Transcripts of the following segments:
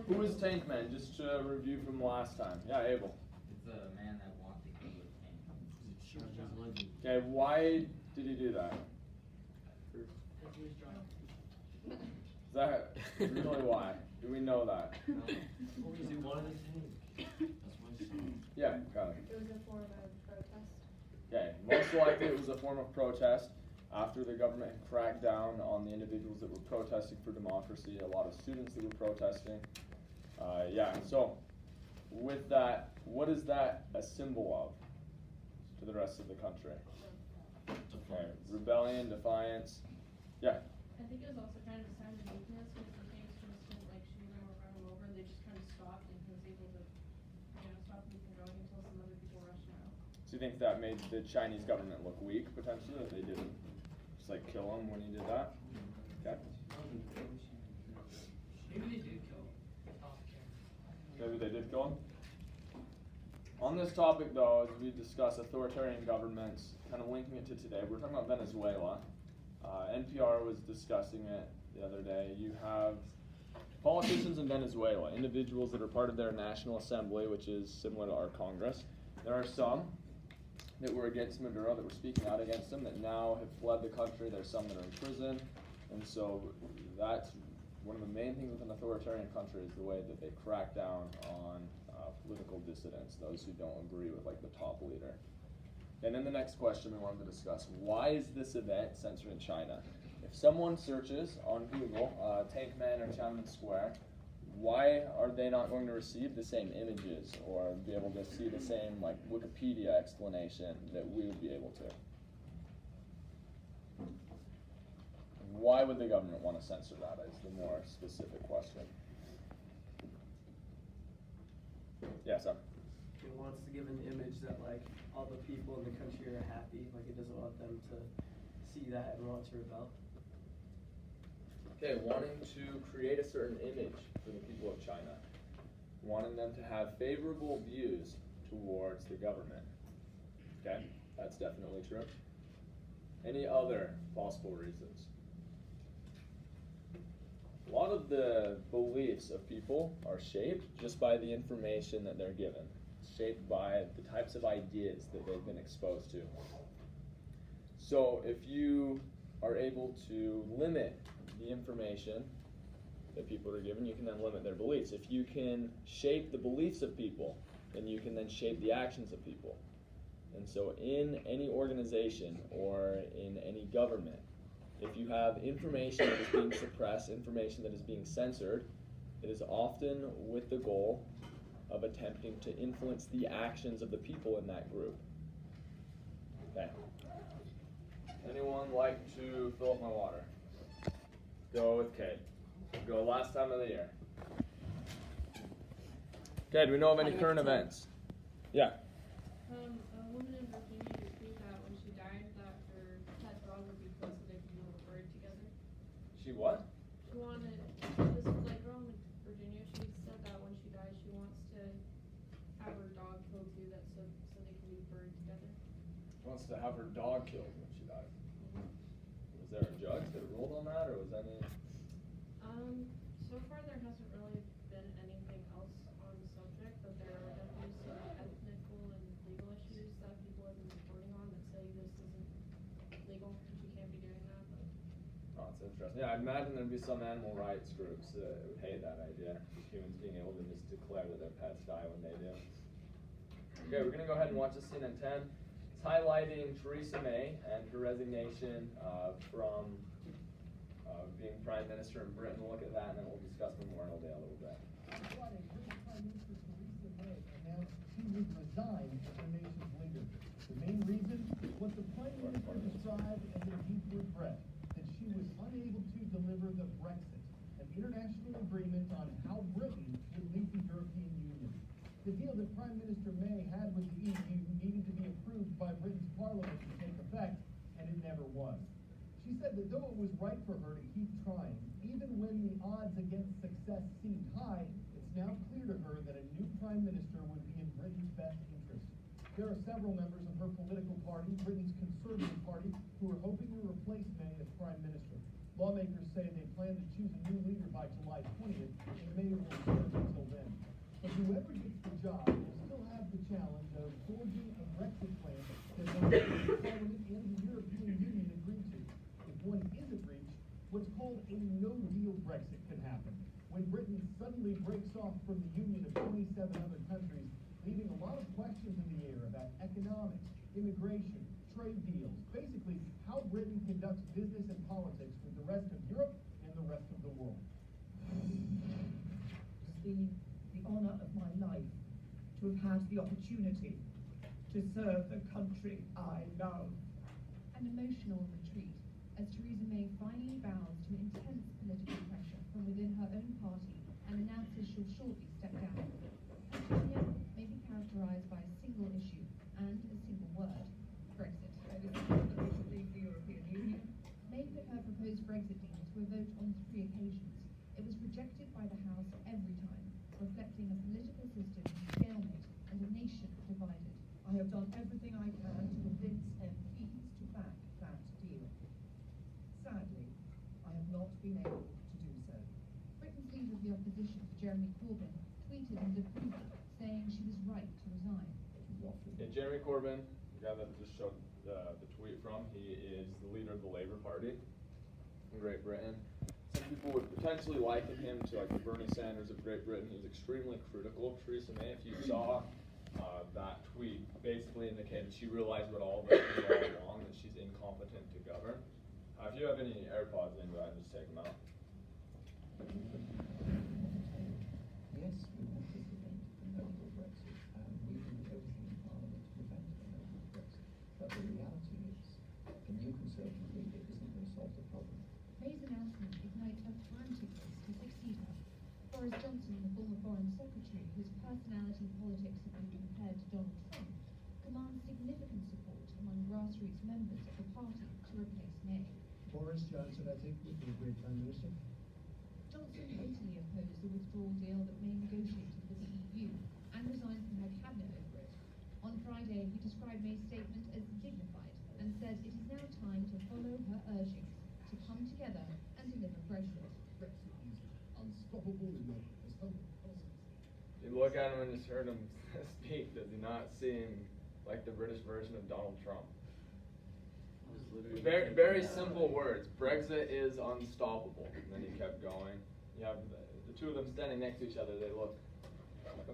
Who is Tank Man? Just to review from last time. Yeah, Abel. It's a man that wants to kill a tank. Okay, why did he do that? Because he was drunk. Is that really why? Do we know that? Because he wanted a tank. That's why he's saying. Yeah, got it. It was a form of protest. Okay, most likely it was a form of protest after the government had cracked down on the individuals that were protesting for democracy, a lot of students that were protesting. So with that, what is that a symbol of to the rest of the country? Okay, rebellion, defiance. Yeah. I think it was also kind of a sign of weakness because the tanks just didn't like shoot him or run him over. They just kind of stopped and he was able to, stop him from going until some other people rushed out. So you think that made the Chinese government look weak potentially, that they didn't just like kill him when he did that? Okay. Maybe they did kill him. Maybe they did kill him. On this topic though, as we discuss authoritarian governments, kind of linking it to today, we're talking about Venezuela. NPR was discussing it the other day. You have politicians in Venezuela, individuals that are part of their National Assembly, which is similar to our Congress. There are some that were against Maduro, that were speaking out against him, that now have fled the country. There's some that are in prison. And so that's one of the main things with an authoritarian country is the way that they crack down on political dissidents, those who don't agree with like the top leader. And then the next question we wanted to discuss, why is this event censored in China? If someone searches on Google, Tank Man or Tiananmen Square, why are they not going to receive the same images or be able to see the same like Wikipedia explanation that we would be able to? Why would the government want to censor that is the more specific question. Yeah, so. It wants to give an image that like all the people in the country are happy, like it doesn't want them to see that and want to rebel. Okay, wanting to create a certain image for the people of China, wanting them to have favorable views towards the government. Okay, that's definitely true. Any other possible reasons? A lot of the beliefs of people are shaped just by the information that they're given, shaped by the types of ideas that they've been exposed to. So if you are able to limit the information that people are given, you can then limit their beliefs. If you can shape the beliefs of people, then you can then shape the actions of people. And so in any organization or in any government, if you have information that is being suppressed, information that is being censored, it is often with the goal of attempting to influence the actions of the people in that group. Okay. Anyone like to fill up my water? Go with Cade. Go last time of the year. Okay, do we know of any current events? Yeah. A woman in Virginia decreed that when she died that her pet dog would be killed so they could be buried together. She what? She wanted, this like girl in Virginia, she said that when she dies she wants to have her dog killed too, that so they can be buried together. She wants to have her dog killed when she dies. Was there a judge that ruled on that, or was any? So far there hasn't really been anything else on the subject, but there are definitely some ethical and legal issues that people have been reporting on that say this isn't legal, you can't be doing that. But Oh, it's interesting. Yeah, I imagine there'd be some animal rights groups that would hate that idea. Humans being able to just declare that their pets die when they do. Okay, we're going to go ahead and watch this scene in 10. It's highlighting Theresa May and her resignation from being Prime Minister in Britain. We'll look at that and then we'll discuss Memorial Day a little bit. Friday, British Prime Minister Theresa May announced she would resign as the nation's leader. The main reason? What the Prime Minister described as a deep regret, that she was unable to deliver the Brexit, an international agreement on how Britain would leave the European Union. The deal that Prime Minister May had with the EU needed to be approved by Britain's parliament to take effect, and it never was. She said that though it was right for her to keep trying, even when the odds against success seemed high, it's now clear to her that a new prime minister would be in Britain's best interest. There are several members of her political party, Britain's Conservative Party, who are hoping to replace May as prime minister. Lawmakers say they plan to choose a new leader by July 20th, and May will serve Parliament and the European Union agreed to. If one isn't reached, what's called a no-deal Brexit can happen, when Britain suddenly breaks off from the union of 27 other countries, leaving a lot of questions in the air about economics, immigration, trade deals, basically how Britain conducts business and politics with the rest of Europe and the rest of the world. It's been the honour of my life to have had the opportunity to serve the country I love. An emotional retreat as Theresa May finally bows to intense political pressure from within her own party and announces she'll shortly step down. Her tenure may be characterised by a single issue and a single word: Brexit. I decided that we should leave the European Union. May put her proposed Brexit deal to a vote on 3 occasions. It was rejected by the House every time, reflecting a political system in stalemate and a nation divided. I have done everything I can to convince MPs to back that deal. Sadly, I have not been able to do so. Britain's leader of the opposition, Jeremy Corbyn, tweeted his approval, saying she was right to resign. Yeah, Jeremy Corbyn, the guy that just showed the tweet from, he is the leader of the Labour Party in Great Britain. Some people would potentially liken him to like the Bernie Sanders of Great Britain. He's extremely critical of Theresa May. If you saw that tweet, basically indicated she realized what all this was all along, that she's incompetent to govern. If you have any AirPods in, go ahead and just take them out. Yes, we want to prevent a no-deal Brexit, and we can do everything in Parliament to prevent a no-deal Brexit. But the reality is, a new Conservative leader isn't going to solve the problem. May's announcement ignites a frantic race to succeed her. Boris Johnson, the former Foreign Secretary, whose personality and politics have been compared to Donald Trump, commands significant support among grassroots members of the party to replace May. Boris Johnson, I think, would be a great Prime Minister. Johnson totally opposed the withdrawal deal that May negotiated with the EU and resigned from her cabinet over it. On Friday, he described May's statement as dignified and said it is now time to follow her urgings, to come together and deliver Brexit. Brexit is unstoppable in Europe. You look at him and just heard him speak. Does he not seem like the British version of Donald Trump? Very, very simple words. Brexit is unstoppable. And then he kept going. You have the two of them standing next to each other. They look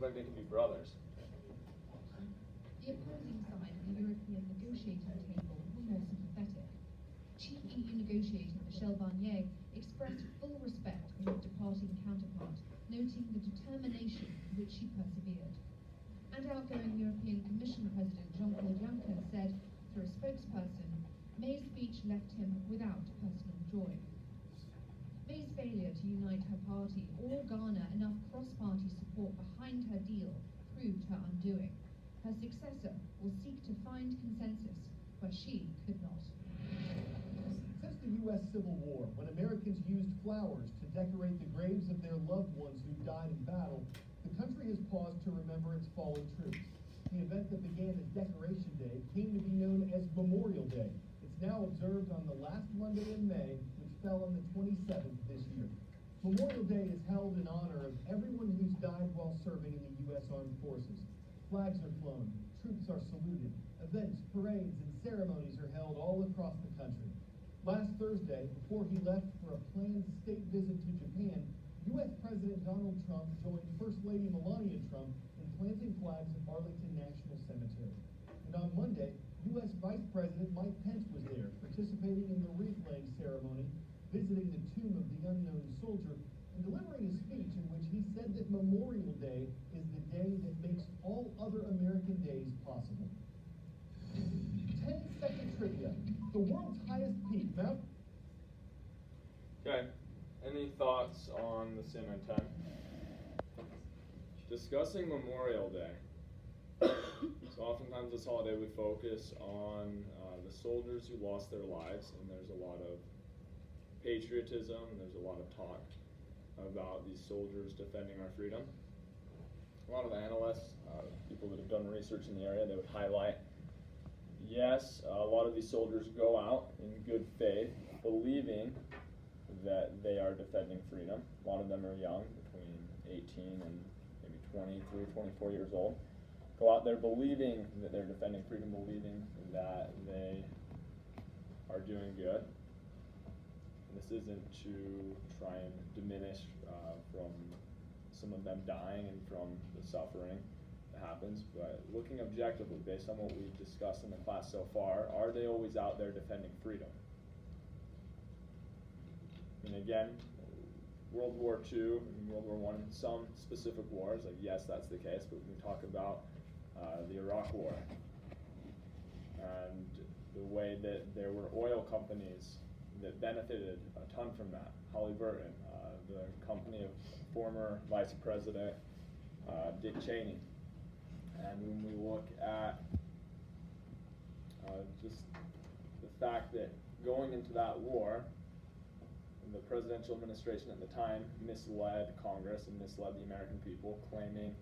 like they could be brothers. The opposing side of the European negotiating table were more sympathetic. Chief EU negotiator Michel Barnier expressed full respect for his departing counterpart, noting the determination with which she persevered. And outgoing European Commission President Jean-Claude Juncker said, through a spokesperson, May's speech left him without personal joy. May's failure to unite her party or garner enough cross-party support behind her deal proved her undoing. Her successor will seek to find consensus where she could not. Since the U.S. Civil War, when Americans used flowers to decorate the graves of their loved ones who died in battle, the country has paused to remember its fallen troops. The event that began as Decoration Day came to be known as Memorial Day. It's now observed on the last Monday in May, which fell on the 27th this year. Memorial Day is held in honor of everyone who's died while serving in the U.S. Armed Forces. Flags are flown, troops are saluted, events, parades, and ceremonies are held all across the country. Last Thursday, before he left for a planned state visit to Japan, U.S. President Donald Trump joined First Lady Melania Trump in planting flags at Arlington National Cemetery. And on Monday, U.S. Vice President Mike Pence was there, participating in the wreath-laying ceremony, visiting the tomb of the unknown soldier, and delivering a speech in which he said that Memorial Day is the day that makes all other American days possible. 10-second trivia. The world's highest peak, Mount. Okay. Any thoughts on the Sim and 10? Discussing Memorial Day. So oftentimes this holiday we focus on the soldiers who lost their lives, and there's a lot of patriotism, and there's a lot of talk about these soldiers defending our freedom. A lot of analysts, people that have done research in the area, they would highlight, yes, a lot of these soldiers go out in good faith, believing that they are defending freedom. A lot of them are young, between 18 and maybe 23, 24 years old. go out there believing that they're defending freedom, believing that they are doing good. And this isn't to try and diminish from some of them dying and from the suffering that happens, but looking objectively based on what we've discussed in the class so far, are they always out there defending freedom? And again, World War II and World War I, some specific wars, like yes, that's the case, but we can talk about the Iraq War and the way that there were oil companies that benefited a ton from that. Halliburton, the company of former Vice President Dick Cheney. And when we look at just the fact that going into that war, the presidential administration at the time misled Congress and misled the American people, claiming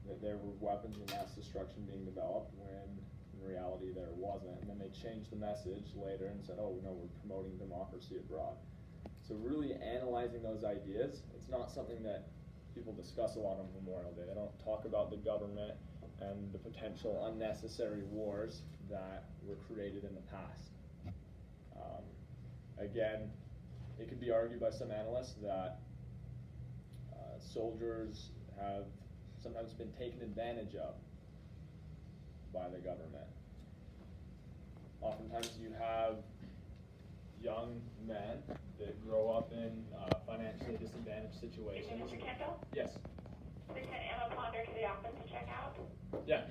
that there were weapons of mass destruction being developed when in reality there wasn't. And then they changed the message later and said, oh no, we're promoting democracy abroad. So really analyzing those ideas, it's not something that people discuss a lot on Memorial Day. They don't talk about the government and the potential unnecessary wars that were created in the past. Again, it could be argued by some analysts that soldiers have sometimes been taken advantage of by the government. Oftentimes you have young men that grow up in financially disadvantaged situations. Mr. Kendall? Yes. Please send Emma Ponder to the office to check out. Yeah.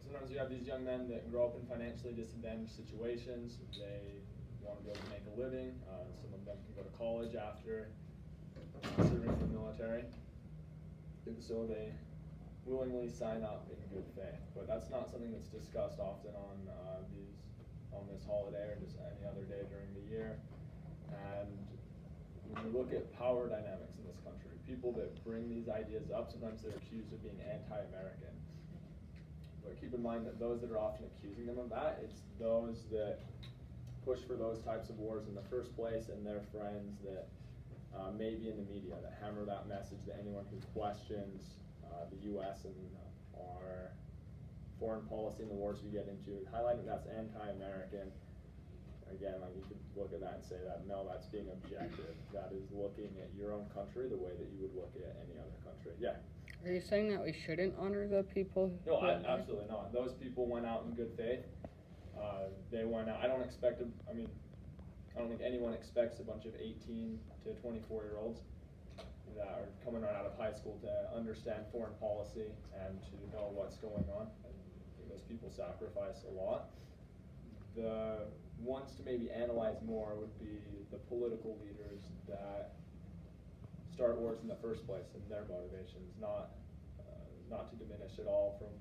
Sometimes you have these young men that grow up in financially disadvantaged situations. They want to be able to make a living. Some of them can go to college after serving in the military. And so they willingly sign up in good faith. But that's not something that's discussed often on this holiday or just any other day during the year. And when you look at power dynamics in this country, people that bring these ideas up, sometimes they're accused of being anti-American. But keep in mind that those that are often accusing them of that, it's those that push for those types of wars in the first place, and their friends that may be in the media that hammer that message that anyone who questions the U.S. and our foreign policy and the wars we get into, highlighting that's anti-American. Again, like you could look at that and say that, no, that's being objective. That is looking at your own country the way that you would look at any other country. Yeah. Are you saying that we shouldn't honor the people? No, absolutely not. Those people went out in good faith. They went out. I don't think anyone expects a bunch of 18 to 24-year-olds that are coming right out of high school to understand foreign policy and to know what's going on. I think those people sacrifice a lot. The ones to maybe analyze more would be the political leaders that start wars in the first place and their motivations, not to diminish at all from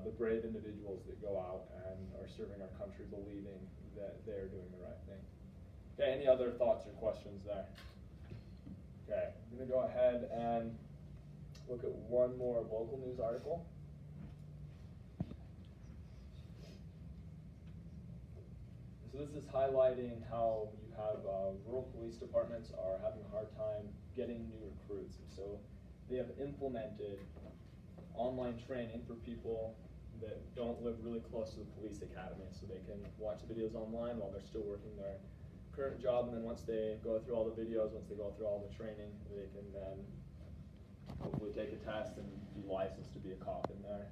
the brave individuals that go out and are serving our country believing that they're doing the right thing. Okay, any other thoughts or questions there? Okay, I'm going to go ahead and look at one more local news article. So this is highlighting how you have rural police departments are having a hard time getting new recruits. And so they have implemented online training for people that don't live really close to the police academy, so they can watch the videos online while they're still working their current job, and then once they go through all the videos, once they go through all the training, they can then hopefully take a test and be licensed to be a cop in their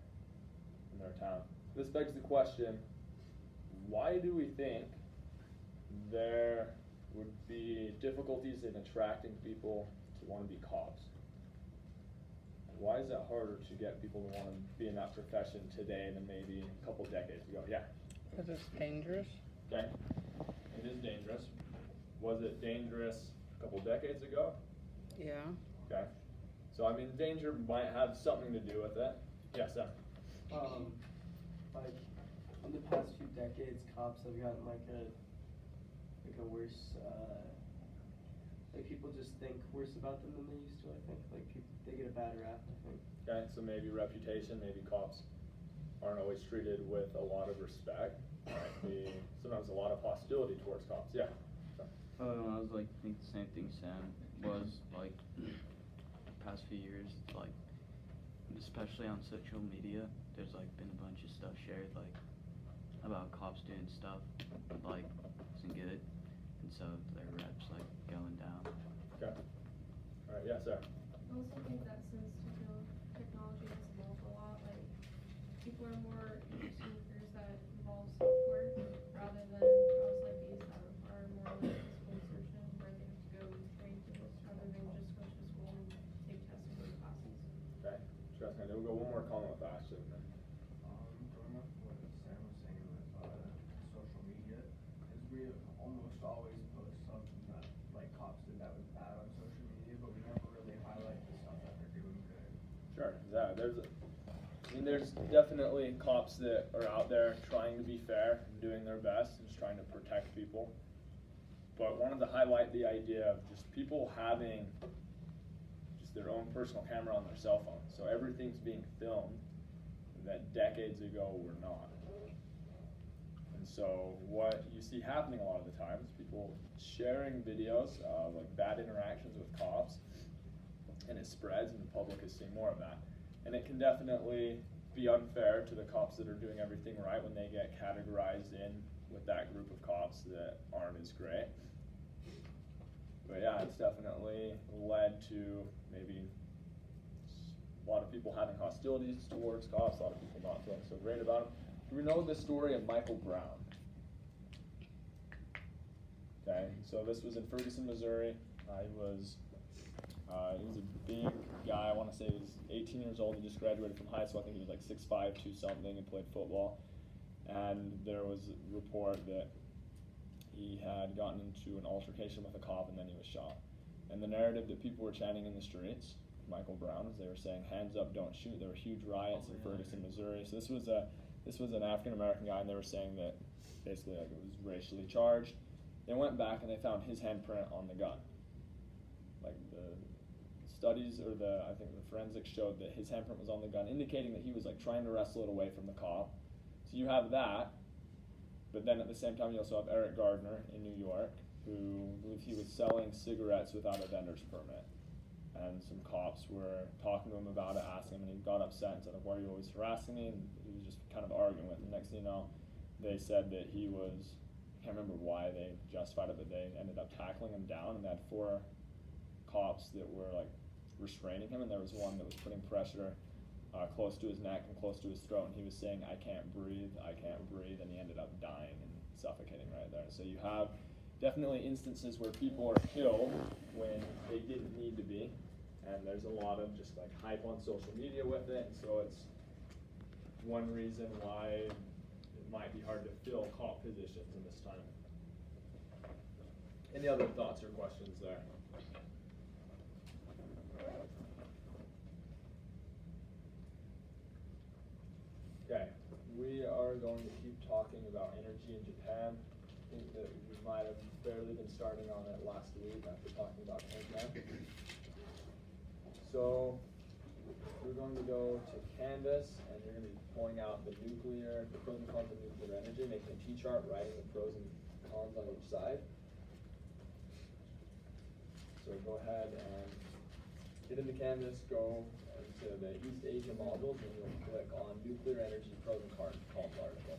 town. This begs the question, why do we think there would be difficulties in attracting people to want to be cops? Why is that harder to get people to want to be in that profession today than maybe a couple decades ago? Yeah? Because it's dangerous. Okay. It is dangerous. Was it dangerous a couple decades ago? Yeah. Okay. So, I mean, danger might have something to do with it. Yes, sir. Like, in the past few decades, cops have gotten like a worse, like people just think worse about them than they used to, I think. Like, they get a bad rap, I think. Okay, so maybe reputation, maybe cops aren't always treated with a lot of respect. Might be sometimes a lot of hostility towards cops. Yeah. So. I was like, think the same thing Sam was, like, past few years, like, especially on social media, there's like been a bunch of stuff shared like about cops doing stuff like isn't good, and so their reps like going down. Okay. All right. Yeah, Sarah. I also think that since technology has evolved a lot, like people are more interested in careers that involve software rather than jobs like these that require more like physical insertion where they have to go train for this rather than just go to school and take tests and go to classes. Okay. Interesting. We'll go one more comment with Ashton. Then. Going off what Sam was saying with social media, is we almost always post something that like cops did that was bad on social media, but we never really highlight the stuff that they're doing good. Sure. Yeah. There's definitely cops that are out there trying to be fair and doing their best and just trying to protect people. But wanted to highlight the idea of just people having just their own personal camera on their cell phone. So everything's being filmed that decades ago were not. And so what you see happening a lot of the time is people sharing videos of like bad interactions with cops, and it spreads and the public is seeing more of that. And it can definitely be unfair to the cops that are doing everything right when they get categorized in with that group of cops that aren't as great. But yeah, it's definitely led to maybe a lot of people having hostilities towards cops, a lot of people not feeling so great about them. Do we know the story of Michael Brown? Okay, so this was in Ferguson, Missouri. He was a big guy. I want to say he was 18 years old. He just graduated from high school. I think he was like 6'5", 2 something, and played football. And there was a report that he had gotten into an altercation with a cop, and then he was shot. And the narrative that people were chanting in the streets, Michael Brown, is they were saying, "Hands up, don't shoot." There were huge riots in Ferguson, Missouri. So this was an African American guy, and they were saying that basically like it was racially charged. They went back and they found his handprint on the gun. Like the studies or I think the forensics showed that his handprint was on the gun, indicating that he was like trying to wrestle it away from the cop. So you have that, but then at the same time you also have Eric Gardner in New York, who I believe he was selling cigarettes without a vendor's permit. And some cops were talking to him about it, asking him, and he got upset and said, "Why are you always harassing me?" And he was just kind of arguing with him. Next thing you know, they said that he was, I can't remember why they justified it, but they ended up tackling him down, and they had 4 cops that were like restraining him, and there was one that was putting pressure close to his neck and close to his throat, and he was saying, I can't breathe," and he ended up dying and suffocating right there. So you have definitely instances where people are killed when they didn't need to be, and there's a lot of just like hype on social media with it, and so it's one reason why it might be hard to fill cop positions in this time. Any other thoughts or questions there? Okay, we are going to keep talking about energy in Japan. I think that we might have barely been starting on it last week after talking about Japan. So we're going to go to Canvas, and you're going to be pulling out the pros and cons of nuclear energy, making a T-chart, writing the pros and cons on each side. So go ahead and get into Canvas, go to the East Asia modules, and you'll click on nuclear energy pros and cons article.